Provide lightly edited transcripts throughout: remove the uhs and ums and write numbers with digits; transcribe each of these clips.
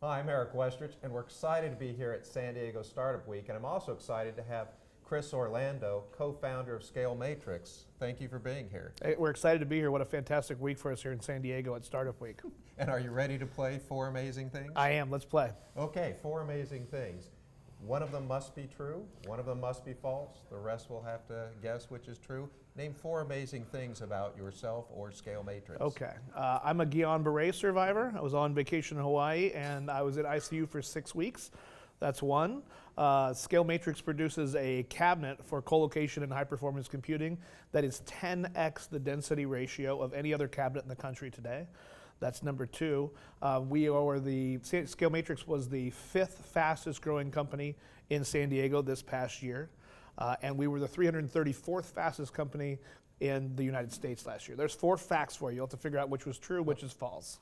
Hi, I'm Eric Westrich, and we're excited to be here at San Diego Startup Week, and I'm also excited to have Chris Orlando, co-founder of ScaleMatrix. Thank you for being here. Hey, we're excited to be here. What a fantastic week for us here in San Diego at Startup Week. And are you ready to play four amazing things? I am. Let's play. Okay, four amazing things. One of them must be true, one of them must be false, the rest will have to guess which is true. Name four amazing things about yourself or ScaleMatrix. Okay. I'm a Guillain-Barré survivor. I was on vacation in Hawaii and I was in ICU for 6 weeks. That's one. ScaleMatrix produces a cabinet for co-location and high-performance computing that is 10x the density ratio of any other cabinet in the country today. That's number two. ScaleMatrix was the 5th fastest growing company in San Diego this past year. And we were the 334th fastest company in the United States last year. There's 4 facts for you. You'll have to figure out which was true, which is false.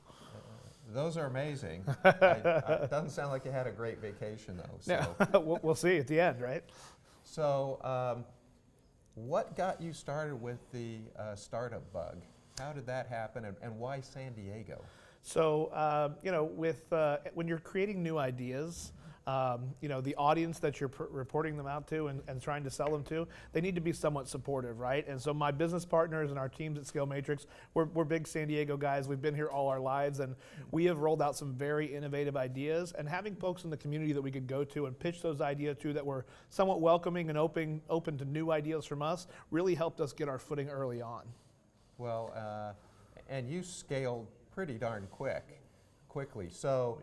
Those are amazing. It doesn't sound like you had a great vacation though. So. Yeah. We'll see at the end, right? So what got you started with the startup bug? How did that happen, and why San Diego? So, when you're creating new ideas, the audience that you're reporting them out to and trying to sell them to, they need to be somewhat supportive, right? And so my business partners and our teams at ScaleMatrix, we're big San Diego guys. We've been here all our lives, and we have rolled out some very innovative ideas. And having folks in the community that we could go to and pitch those ideas to that were somewhat welcoming and open to new ideas from us really helped us get our footing early on. Well, and you scaled pretty darn quickly. So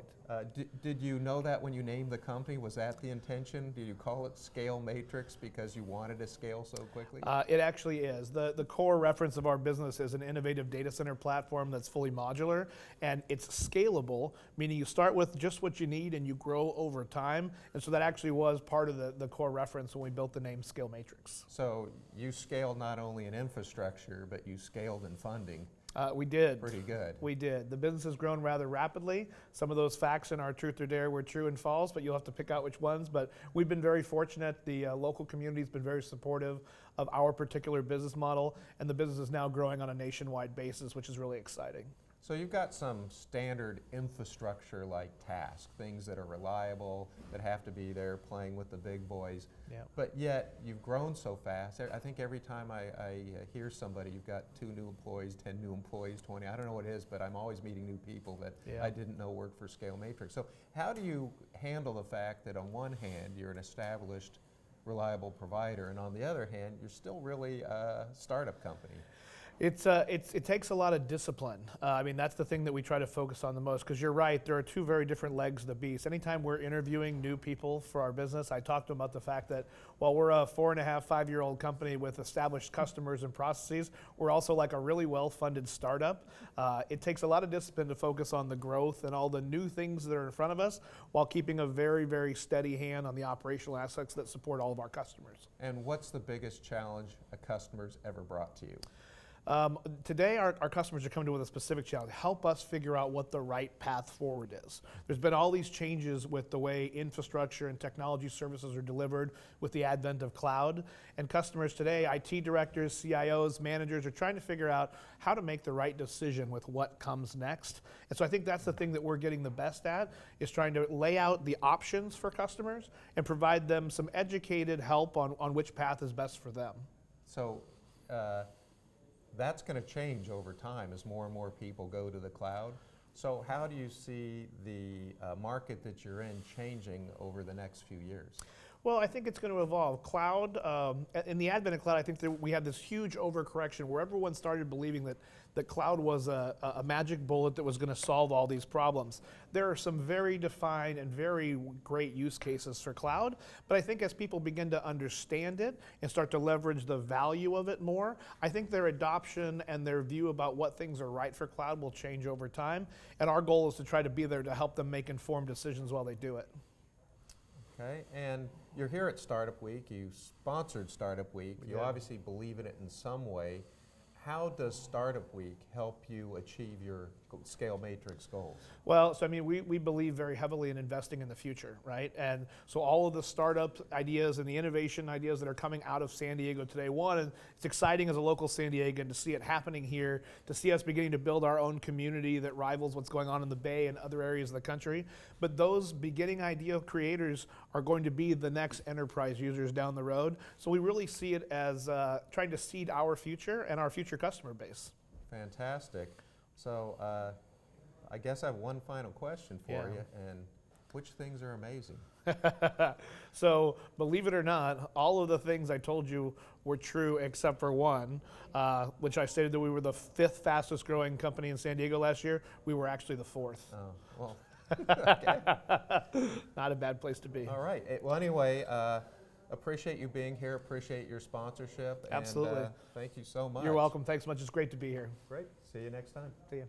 did you know that when you named the company? Was that the intention? Did you call it ScaleMatrix because you wanted to scale so quickly? It actually is. The core reference of our business is an innovative data center platform that's fully modular, and it's scalable, meaning you start with just what you need and you grow over time. And so that actually was part of the core reference when we built the name ScaleMatrix. So you scaled not only in infrastructure, but you scaled in funding. We did. Pretty good. We did. The business has grown rather rapidly. Some of those facts in our Truth or Dare were true and false, but you'll have to pick out which ones. But we've been very fortunate. The local community has been very supportive of our particular business model, and the business is now growing on a nationwide basis, which is really exciting. So you've got some standard infrastructure like tasks, things that are reliable, that have to be there playing with the big boys. Yeah. But yet you've grown so fast. I think every time I hear somebody, you've got 2 new employees, 10 new employees, 20, I don't know what it is, but I'm always meeting new people that I didn't know worked for ScaleMatrix. So how do you handle the fact that on one hand, you're an established, reliable provider, and on the other hand, you're still really a startup company? It takes a lot of discipline. I mean, that's the thing that we try to focus on the most, because you're right, there are 2 very different legs of the beast. Anytime we're interviewing new people for our business, I talk to them about the fact that while we're a 4.5, 5-year-old company with established customers and processes, we're also like a really well-funded startup. It takes a lot of discipline to focus on the growth and all the new things that are in front of us, while keeping a very, very steady hand on the operational aspects that support all of our customers. And what's the biggest challenge a customer's ever brought to you? Today, our customers are coming to us with a specific challenge. Help us figure out what the right path forward is. There's been all these changes with the way infrastructure and technology services are delivered with the advent of cloud. And customers today, IT directors, CIOs, managers, are trying to figure out how to make the right decision with what comes next. And so I think that's the thing that we're getting the best at, is trying to lay out the options for customers and provide them some educated help on which path is best for them. So that's going to change over time as more and more people go to the cloud. So how do you see the market that you're in changing over the next few years? Well, I think it's going to evolve. Cloud, in the advent of cloud, I think that we had this huge overcorrection where everyone started believing that cloud was a magic bullet that was going to solve all these problems. There are some very defined and very great use cases for cloud, but I think as people begin to understand it and start to leverage the value of it more, I think their adoption and their view about what things are right for cloud will change over time, and our goal is to try to be there to help them make informed decisions while they do it. Okay, and you're here at Startup Week. You sponsored Startup Week. You obviously believe in it in some way. How does Startup Week help you achieve your ScaleMatrix goals? Well, so I mean, we believe very heavily in investing in the future, right? And so all of the startup ideas and the innovation ideas that are coming out of San Diego today, one, it's exciting as a local San Diegan to see it happening here, to see us beginning to build our own community that rivals what's going on in the Bay and other areas of the country. But those beginning idea creators are going to be the next enterprise users down the road. So we really see it as trying to seed our future and our future customer base. Fantastic. So I guess I have one final question for you, and which things are amazing? So believe it or not, all of the things I told you were true except for one, which I stated that we were the 5th fastest growing company in San Diego last year. We were actually the 4th. Oh, well, okay. Not a bad place to be. All right. Well, anyway, appreciate you being here. Appreciate your sponsorship. Absolutely. And, thank you so much. You're welcome. Thanks so much. It's great to be here. Great. See you next time. See you.